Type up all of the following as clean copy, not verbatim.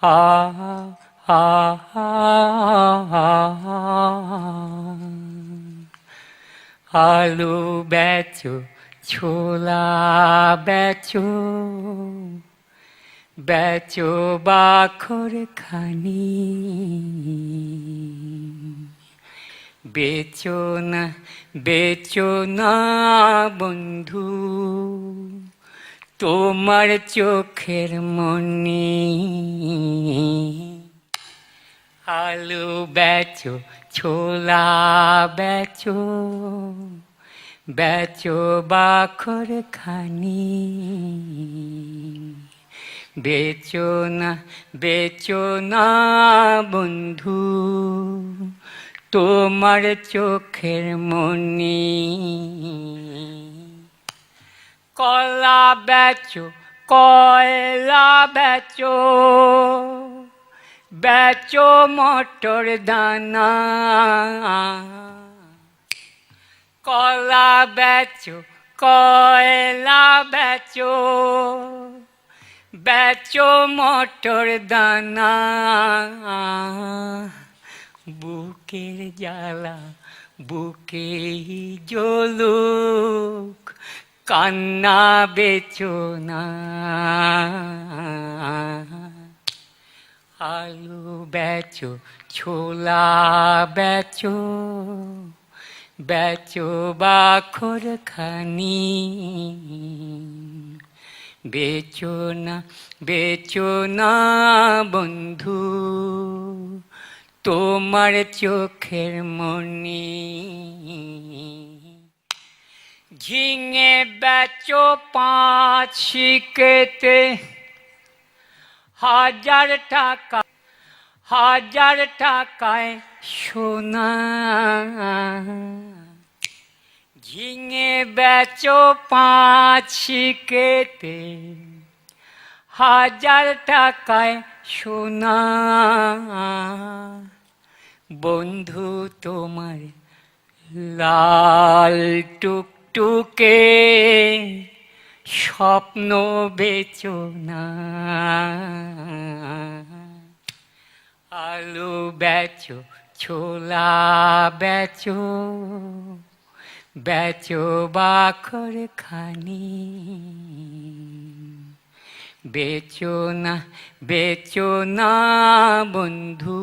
আ আ আলু বেচো, ছোলা বেচো, বেচো বাখর খানি। বেচো না, বেচো না বন্ধু, তোমার চোখের মনি। আলু বেচো, ছোলা বেচো, বেচো বাখর খানি। বেচো না, বেচো না বন্ধু, তোমার চোখের মনি। কলা বেচো, কয়লা বেচো, বেচো মটর দানা। কলা বেচো, কয়লা বেচো, বেচো মটর দানা। বুকের জ্বালা বুকে জ্বলুক, কান্না বেচো না। আলু বেচো, ছোলা বেচো, বেচো বাখর খানি। বেচো না, বেচো না বন্ধু, তোমার চোখের মনি। ঝিঙে বেচো 5 শিকেতে, 1000 টাকা, 1000 টাকায় সোনা। ঝিঙে বেচো 5 শিকেতে, 1000 টাকায় সোনা। বন্ধু তোমার লাল টুকটুকে স্বপ্ন বেচো না। আলু বেচো, ছোলা বেচো, বেচো বাখর খানি। বেচো না, বেচো না বন্ধু,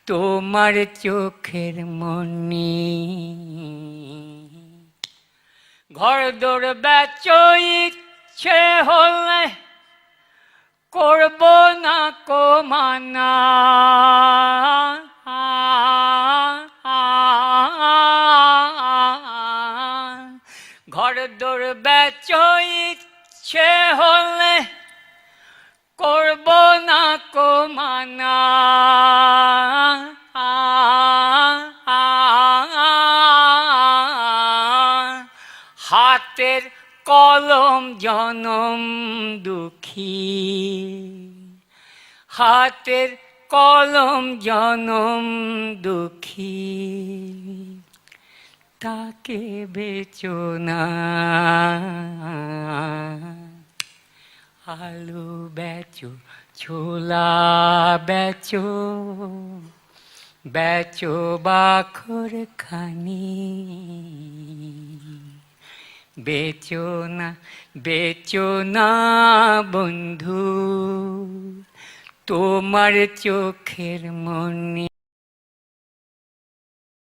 তোমার চোখের মনি। ঘরদোর বেচো, ইচ্ছে হলে করব না কো মানা। ঘরদোর বেচো, ইচ্ছে হলে করব না কো মানা। হাতের কলম জনম দুঃখী, হাতের কলম জনম দুঃখী, তাকে বেচো না। আলু বেচো, ছোলা বেচো, বেচো বাখর খানি। বেচো না, বেচো না বন্ধু, তোমার চোখের মনি।